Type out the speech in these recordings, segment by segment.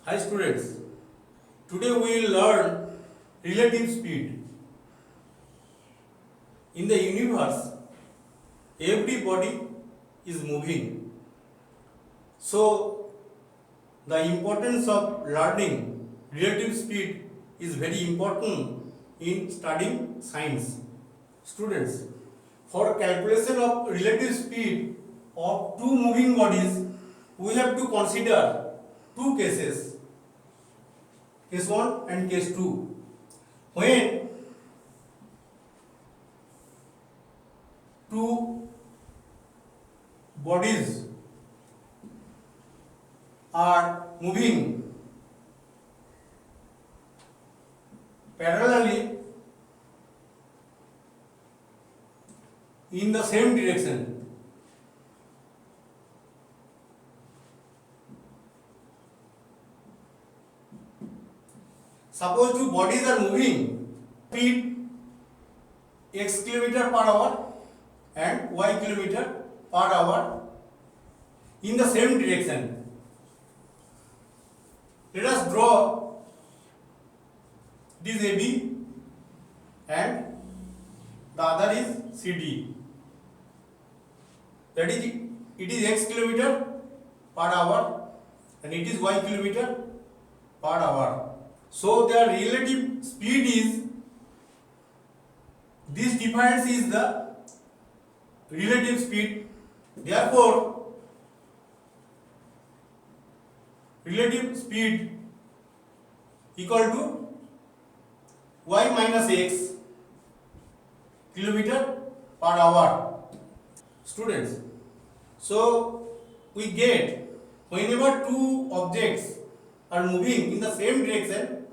Hi students, today we will learn relative speed. In the universe, every body is moving. So, the importance of learning relative speed is very important in studying science. Students, for calculation of relative speed of two moving bodies, we have to consider two cases, case 1 and case 2. When two bodies are moving parallelly in the same direction, suppose two bodies are moving speed x kilometer per hour and y kilometer per hour in the same direction. Let us draw this AB and the other is CD. That is, it is x kilometer per hour and it is y kilometer per hour. So their relative speed is, this difference is the relative speed. Therefore, relative speed equal to y minus x kilometer per hour. Students, so we get whenever two objects are moving in the same direction,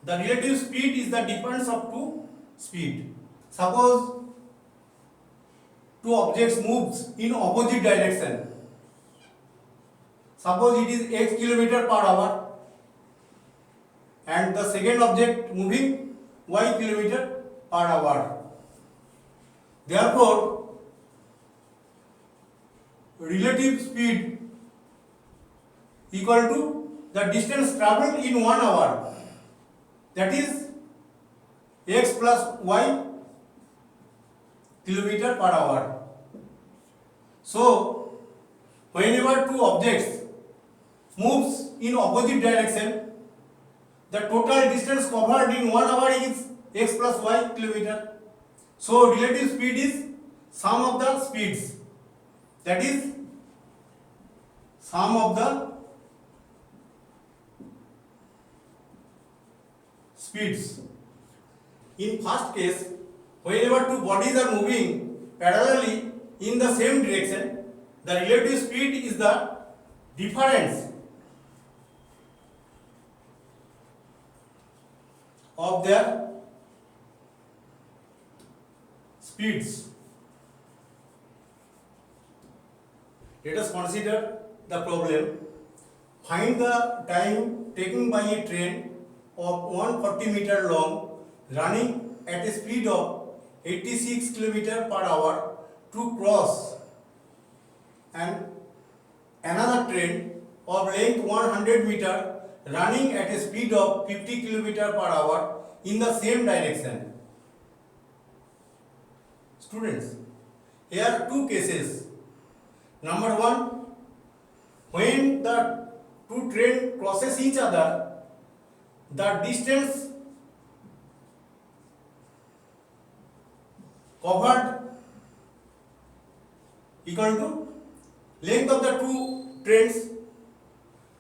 the relative speed is the difference of two speed. Suppose two objects moves in opposite direction. Suppose it is x kilometer per hour and the second object moving y kilometer per hour. Therefore, relative speed equal to the distance travelled in 1 hour, that is x plus y kilometer per hour. So, whenever two objects moves in opposite direction, the total distance covered in 1 hour is x plus y kilometer. So, relative speed is sum of the speeds, that is sum of the speeds. In first case, whenever two bodies are moving parallelly in the same direction, the relative speed is the difference of their speeds. Let us consider the problem. Find the time taken by a train of 140 meter long running at a speed of 86 km per hour to cross and another train of length 100 meter running at a speed of 50 km per hour in the same direction. Students, here are two cases. Number one, when the two trains crosses each other, the distance covered equal to length of the two trains,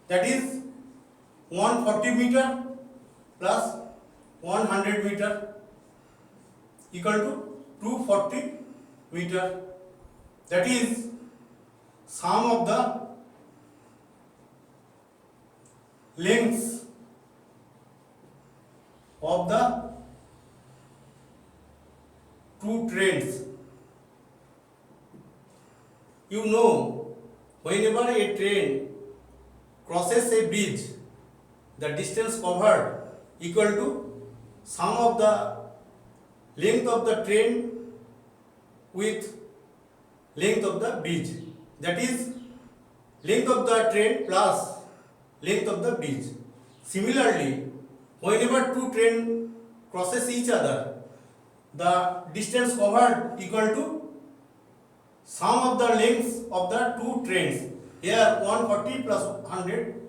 that is 140 meter plus 100 meter equal to 240 meter, that is sum of the lengths of the two trains. You know, whenever a train crosses a bridge, the distance covered equal to sum of the length of the train with length of the bridge, that is length of the train plus length of the bridge. Similarly, whenever two train crosses each other, the distance covered equal to sum of the lengths of the two trains. Here 140 plus 100,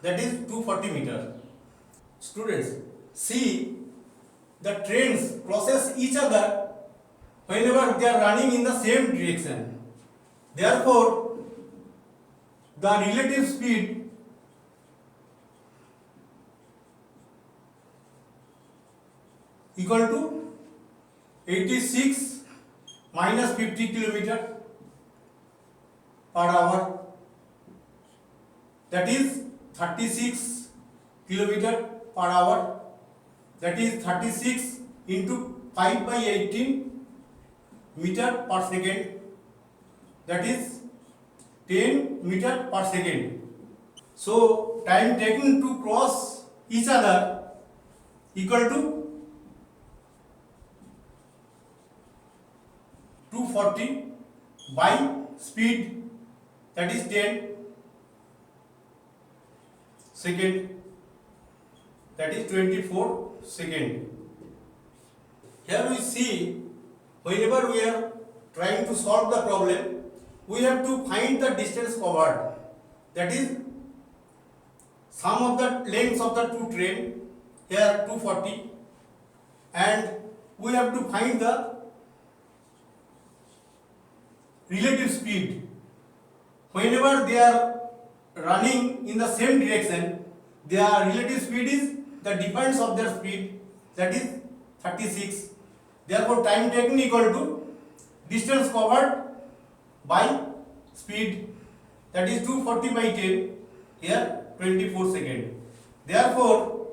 that is 240 meter. Students, see, the trains crosses each other whenever they are running in the same direction. Therefore, the relative speed equal to 86 minus 50 kilometer per hour, that is 36 kilometer per hour, that is 36 into 5 by 18 meter per second, that is 10 meter per second. So time taken to cross each other equal to 240 by speed, that is 10 second, that is 24 second. Here we see, whenever we are trying to solve the problem, we have to find the distance covered, that is sum of the lengths of the two train, here 240, and we have to find the relative speed. Whenever they are running in the same direction, their relative speed is the difference of their speed, that is 36. Therefore, time taken equal to distance covered by speed, that is 240 by 10, here 24 second. Therefore,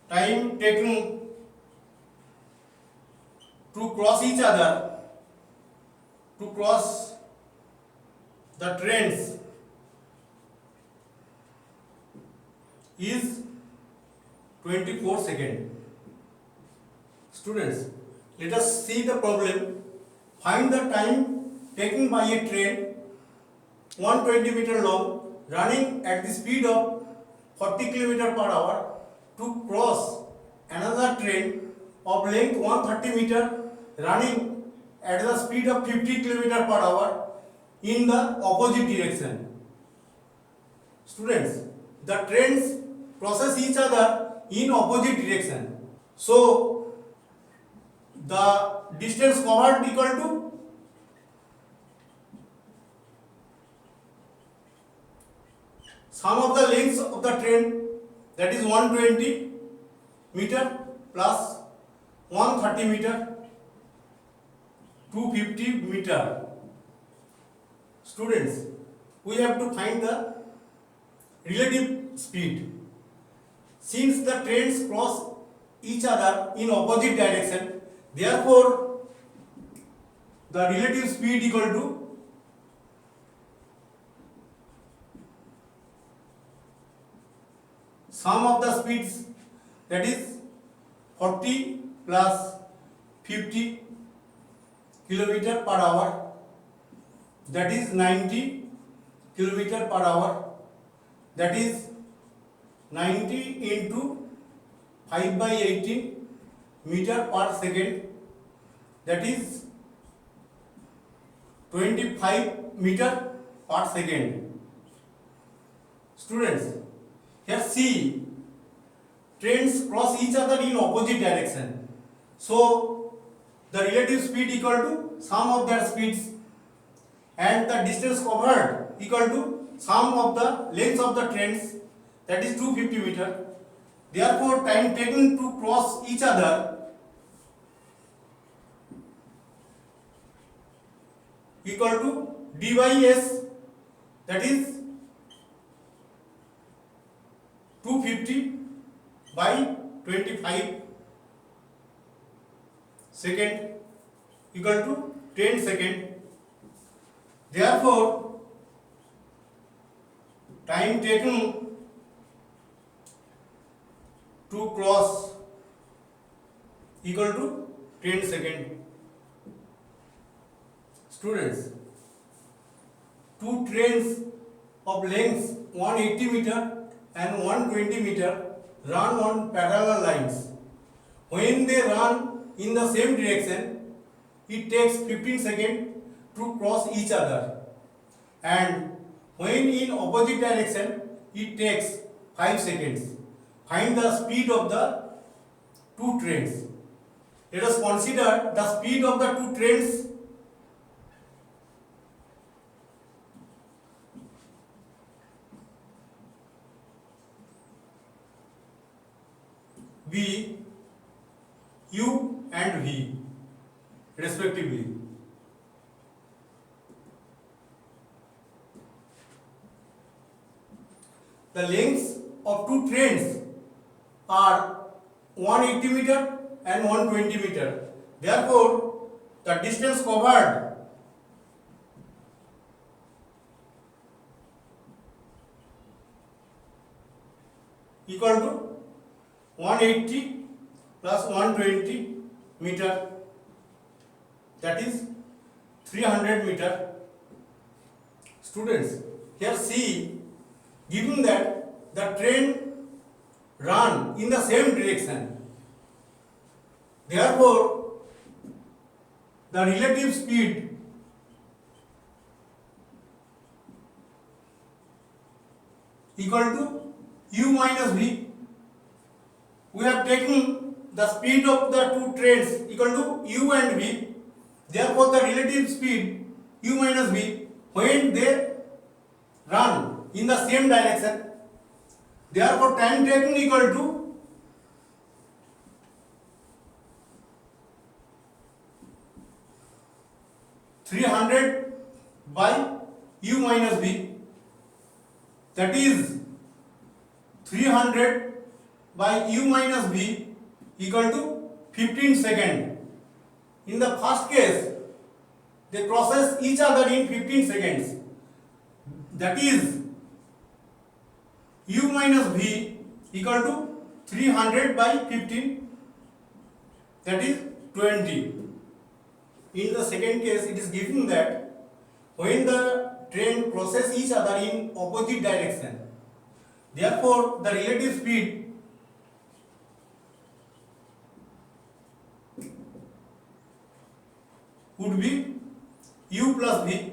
time taken to cross each other, to cross the trains, is 24 second. Students, let us see the problem. Find the time taken by a train 120 meter long running at the speed of 40 km per hour to cross another train of length 130 meter running at the speed of 50 km per hour in the opposite direction. Students, the trains crosses each other in opposite direction. So, the distance covered equal to sum of the lengths of the train, that is 120 meter plus 130 meter, 250 meter. Students, we have to find the relative speed. Since the trains cross each other in opposite direction, therefore the relative speed equal to sum of the speeds, that is 40 plus 50 kilometer per hour, that is 90 kilometer per hour, that is 90 into 5 by 18 meter per second, that is 25 meter per second. Students, here see, trains cross each other in opposite direction. So the relative speed equal to sum of their speeds, and the distance covered equal to sum of the lengths of the trains, that is 250 meter. Therefore, time taken to cross each other equal to d by s, that is 250 by 25 second equal to 10 second. Therefore, time taken to cross equal to 10 second. Students, two trains of lengths 180 meter and 120 meter run on parallel lines. When they run in the same direction, it takes 15 seconds to cross each other, and when in opposite direction, it takes 5 seconds. Find the speed of the two trains. Let us consider the speed of the two trains. V, U and V respectively. The lengths of two trains are 180 meter and 120 meter. Therefore, the distance covered equal to 180 plus 120 meter, that is 300 meter. Students, here see, given that the train run in the same direction, therefore the relative speed equal to u minus v. We have taken the speed of the two trains equal to u and v. Therefore, the relative speed u minus v when they run in the same direction. Therefore, time taken equal to (300 by u minus v). That is 300 by u minus v equal to 15 seconds. In the first case, they process each other in 15 seconds. That is u minus v equal to 300 by 15, that is 20. In the second case, it is given that when the train crosses each other in opposite direction, therefore the relative speed would be u plus v.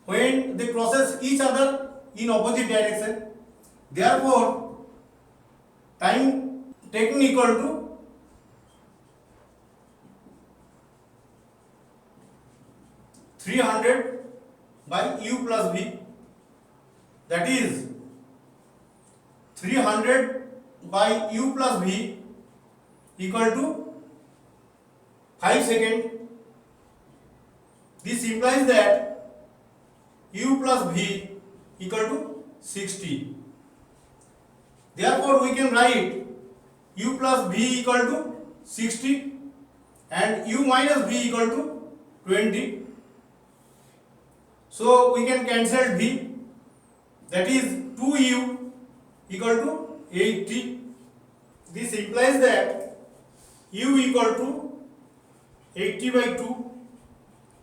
When they crosses each other in opposite direction, therefore time taken equal to (300 by u plus v). That is 300 by u plus v equal to 5 seconds. This implies that u plus v equal to 60. Therefore, we can write u plus v equal to 60 and u minus v equal to 20. So, we can cancel v, that is 2u equal to 80. This implies that u equal to 80 by 2,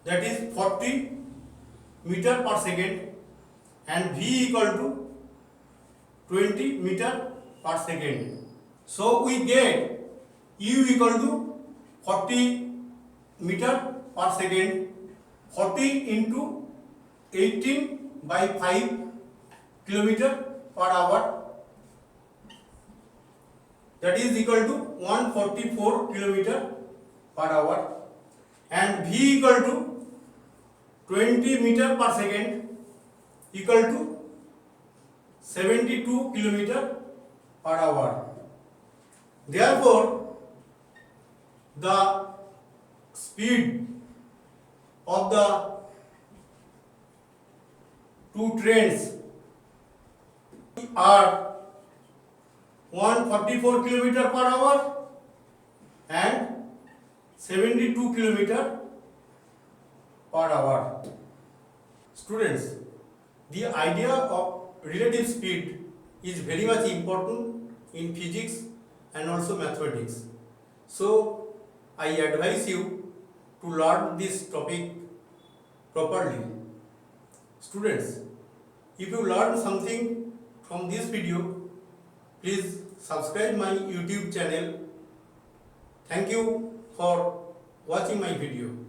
that is 40 meter per second, and v equal to 20 meter per second. So we get u equal to 40 meter per second. 40 into 18 by 5 kilometer per hour, that is equal to 144 kilometer per hour, and v equal to 20 meter per second equal to 72 kilometer per hour. Therefore, the speed of the two trains are 144 kilometer per hour and 72 kilometer per hour. Students, the idea of relative speed is very much important in physics and also mathematics. So, I advise you to learn this topic properly. Students, If you learned something from this video, please subscribe my YouTube channel. Thank you for watching my video.